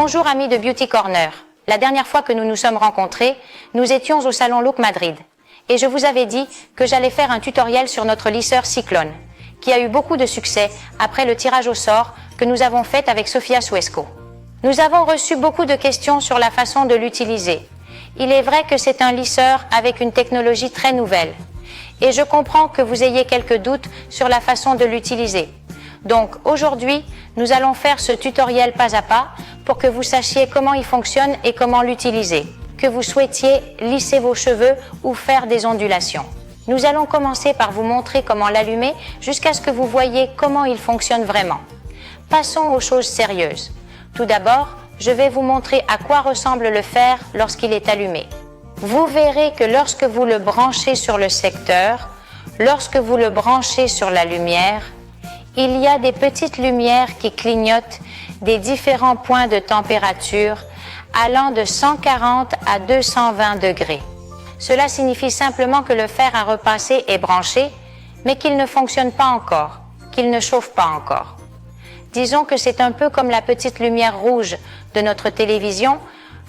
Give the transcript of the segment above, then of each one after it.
Bonjour amis de Beauty Corner. La dernière fois que nous nous sommes rencontrés, nous étions au salon Look Madrid. Et je vous avais dit que j'allais faire un tutoriel sur notre lisseur Cyclone, qui a eu beaucoup de succès après le tirage au sort que nous avons fait avec Sofia Suesco. Nous avons reçu beaucoup de questions sur la façon de l'utiliser. Il est vrai que c'est un lisseur avec une technologie très nouvelle. Et je comprends que vous ayez quelques doutes sur la façon de l'utiliser. Donc aujourd'hui, nous allons faire ce tutoriel pas à pas pour que vous sachiez comment il fonctionne et comment l'utiliser. Que vous souhaitiez lisser vos cheveux ou faire des ondulations. Nous allons commencer par vous montrer comment l'allumer jusqu'à ce que vous voyez comment il fonctionne vraiment. Passons aux choses sérieuses. Tout d'abord, je vais vous montrer à quoi ressemble le fer lorsqu'il est allumé. Vous verrez que lorsque vous le branchez sur le secteur, lorsque vous le branchez sur la lumière, il y a des petites lumières qui clignotent des différents points de température allant de 140 à 220 degrés. Cela signifie simplement que le fer à repasser est branché, mais qu'il ne fonctionne pas encore, qu'il ne chauffe pas encore. Disons que c'est un peu comme la petite lumière rouge de notre télévision.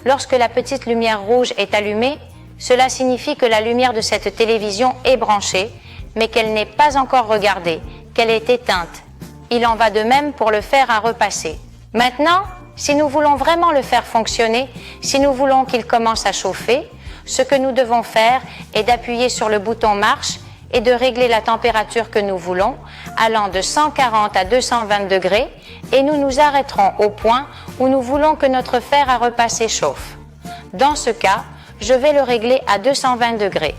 Lorsque la petite lumière rouge est allumée, cela signifie que la lumière de cette télévision est branchée, mais qu'elle n'est pas encore regardée, qu'elle est éteinte. Il en va de même pour le fer à repasser. Maintenant, si nous voulons vraiment le faire fonctionner, si nous voulons qu'il commence à chauffer, ce que nous devons faire est d'appuyer sur le bouton marche et de régler la température que nous voulons, allant de 140 à 220 degrés, et nous nous arrêterons au point où nous voulons que notre fer à repasser chauffe. Dans ce cas, je vais le régler à 220 degrés.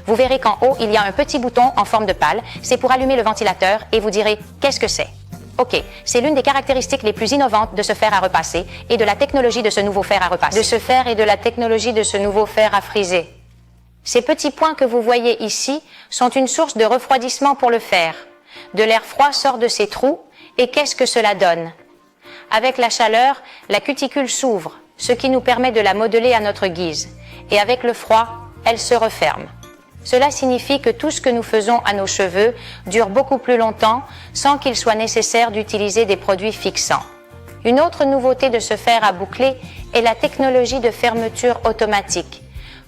Vous verrez qu'en haut, il y a un petit bouton en forme de pâle, c'est pour allumer le ventilateur et vous direz « Qu'est-ce que c'est ?» Ok, c'est l'une des caractéristiques les plus innovantes de ce fer à repasser et de la technologie de ce nouveau fer à repasser. De ce fer et de la technologie de ce nouveau fer à friser. Ces petits points que vous voyez ici sont une source de refroidissement pour le fer. De l'air froid sort de ces trous et qu'est-ce que cela donne? Avec la chaleur, la cuticule s'ouvre, ce qui nous permet de la modeler à notre guise. Et avec le froid, elle se referme. Cela signifie que tout ce que nous faisons à nos cheveux dure beaucoup plus longtemps sans qu'il soit nécessaire d'utiliser des produits fixants. Une autre nouveauté de ce fer à boucler est la technologie de fermeture automatique.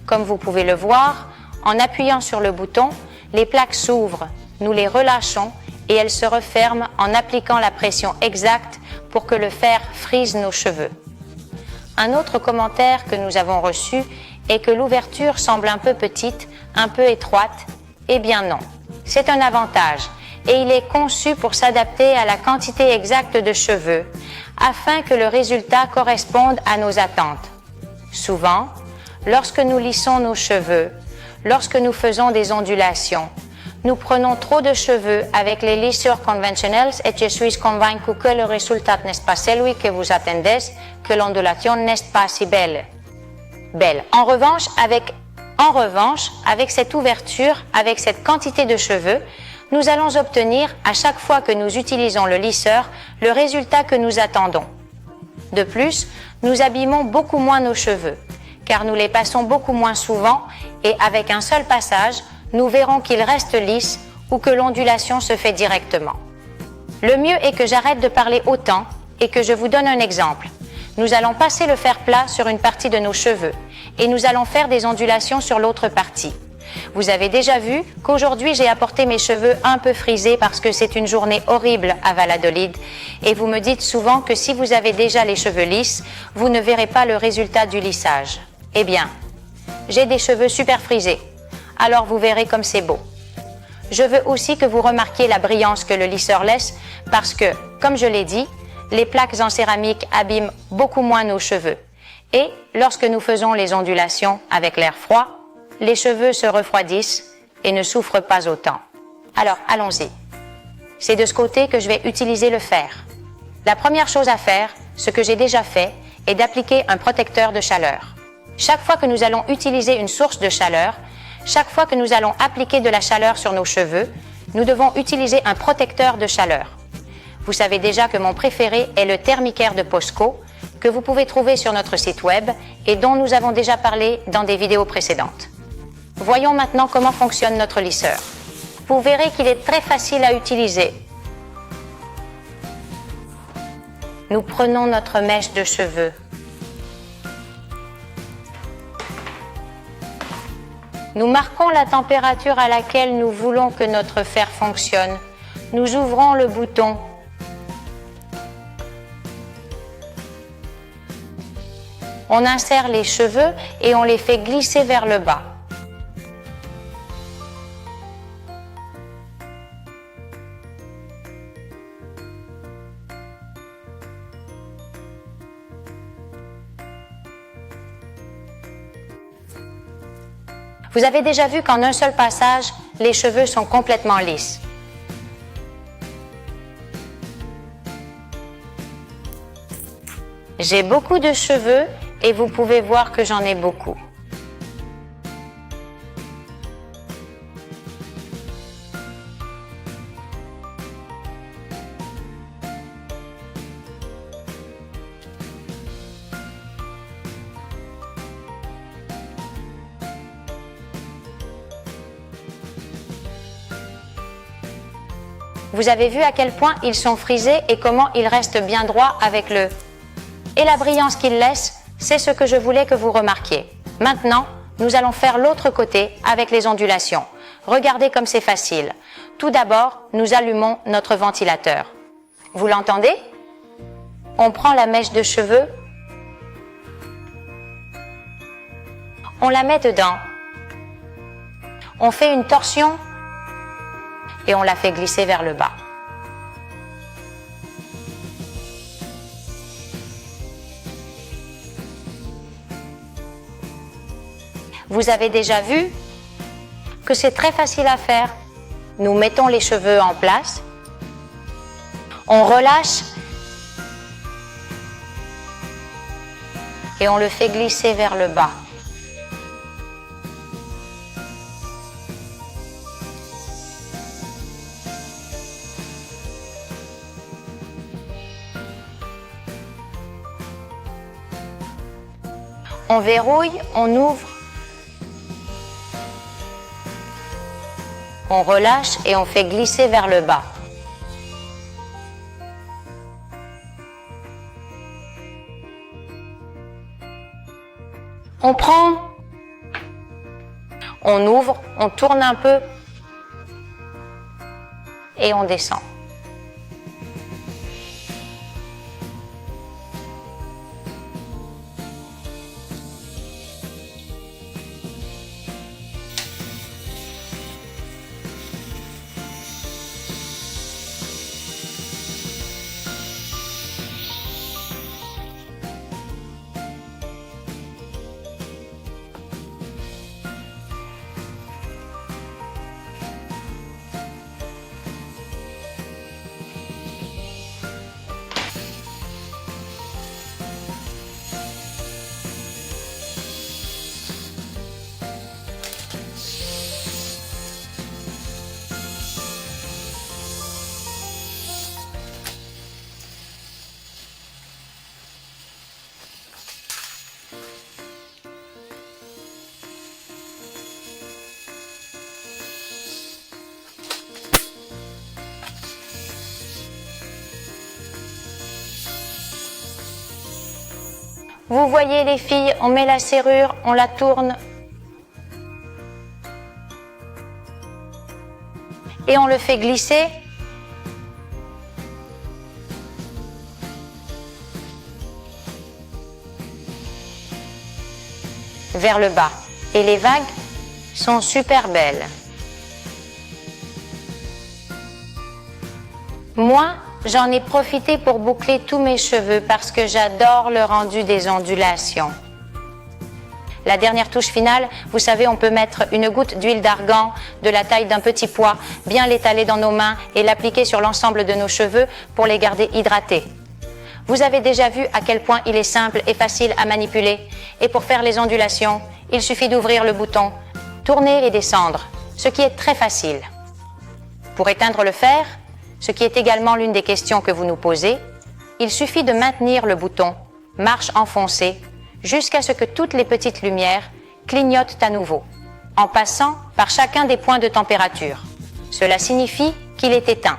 Comme vous pouvez le voir, en appuyant sur le bouton, les plaques s'ouvrent, nous les relâchons et elles se referment en appliquant la pression exacte pour que le fer frise nos cheveux. Un autre commentaire que nous avons reçu est que l'ouverture semble un peu petite, un peu étroite. Eh bien non, c'est un avantage et il est conçu pour s'adapter à la quantité exacte de cheveux afin que le résultat corresponde à nos attentes. Souvent, lorsque nous lissons nos cheveux, lorsque nous faisons des ondulations, nous prenons trop de cheveux avec les lisseurs conventionnels et je suis convaincu que le résultat n'est pas celui que vous attendez, que l'ondulation n'est pas si belle. En revanche, avec cette ouverture, avec cette quantité de cheveux, nous allons obtenir, à chaque fois que nous utilisons le lisseur, le résultat que nous attendons. De plus, nous abîmons beaucoup moins nos cheveux, car nous les passons beaucoup moins souvent et avec un seul passage, nous verrons qu'ils restent lisses ou que l'ondulation se fait directement. Le mieux est que j'arrête de parler autant et que je vous donne un exemple. Nous allons passer le fer plat sur une partie de nos cheveux et nous allons faire des ondulations sur l'autre partie. Vous avez déjà vu qu'aujourd'hui j'ai apporté mes cheveux un peu frisés parce que c'est une journée horrible à Valladolid et vous me dites souvent que si vous avez déjà les cheveux lisses, vous ne verrez pas le résultat du lissage. Eh bien, j'ai des cheveux super frisés, alors vous verrez comme c'est beau. Je veux aussi que vous remarquiez la brillance que le lisseur laisse parce que, comme je l'ai dit, les plaques en céramique abîment beaucoup moins nos cheveux. Et lorsque nous faisons les ondulations avec l'air froid, les cheveux se refroidissent et ne souffrent pas autant. Alors, allons-y. C'est de ce côté que je vais utiliser le fer. La première chose à faire, ce que j'ai déjà fait, est d'appliquer un protecteur de chaleur. Chaque fois que nous allons utiliser une source de chaleur, chaque fois que nous allons appliquer de la chaleur sur nos cheveux, nous devons utiliser un protecteur de chaleur. Vous savez déjà que mon préféré est le Thermicare de POSCO, que vous pouvez trouver sur notre site web et dont nous avons déjà parlé dans des vidéos précédentes. Voyons maintenant comment fonctionne notre lisseur. Vous verrez qu'il est très facile à utiliser. Nous prenons notre mèche de cheveux. Nous marquons la température à laquelle nous voulons que notre fer fonctionne. Nous ouvrons le bouton. On insère les cheveux et on les fait glisser vers le bas. Vous avez déjà vu qu'en un seul passage, les cheveux sont complètement lisses. J'ai beaucoup de cheveux et vous pouvez voir que j'en ai beaucoup. Vous avez vu à quel point ils sont frisés et comment ils restent bien droits avec le... Et la brillance qu'ils laissent, c'est ce que je voulais que vous remarquiez. Maintenant, nous allons faire l'autre côté avec les ondulations. Regardez comme c'est facile. Tout d'abord, nous allumons notre ventilateur. Vous l'entendez? On prend la mèche de cheveux, on la met dedans, on fait une torsion et on la fait glisser vers le bas. Vous avez déjà vu que c'est très facile à faire. Nous mettons les cheveux en place, on relâche et on le fait glisser vers le bas. On verrouille, on ouvre, on relâche et on fait glisser vers le bas. On prend, on ouvre, on tourne un peu et on descend. Vous voyez les filles, on met la serrure, on la tourne et on le fait glisser. Vers le bas. Et les vagues sont super belles. Moi, j'en ai profité pour boucler tous mes cheveux parce que j'adore le rendu des ondulations. La dernière touche finale, vous savez, on peut mettre une goutte d'huile d'argan de la taille d'un petit pois, bien l'étaler dans nos mains et l'appliquer sur l'ensemble de nos cheveux pour les garder hydratés. Vous avez déjà vu à quel point il est simple et facile à manipuler. Et pour faire les ondulations, il suffit d'ouvrir le bouton, tourner et descendre, ce qui est très facile. Pour éteindre le fer, ce qui est également l'une des questions que vous nous posez, il suffit de maintenir le bouton « Marche enfoncée » jusqu'à ce que toutes les petites lumières clignotent à nouveau, en passant par chacun des points de température. Cela signifie qu'il est éteint.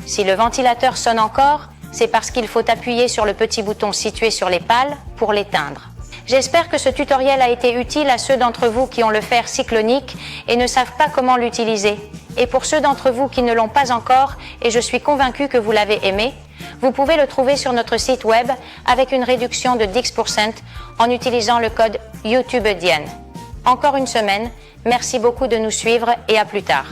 Si le ventilateur sonne encore, c'est parce qu'il faut appuyer sur le petit bouton situé sur les pales pour l'éteindre. J'espère que ce tutoriel a été utile à ceux d'entre vous qui ont le fer cyclonique et ne savent pas comment l'utiliser. Et pour ceux d'entre vous qui ne l'ont pas encore, et je suis convaincue que vous l'avez aimé, vous pouvez le trouver sur notre site web avec une réduction de 10% en utilisant le code YouTubedienne. Encore une semaine, merci beaucoup de nous suivre et à plus tard.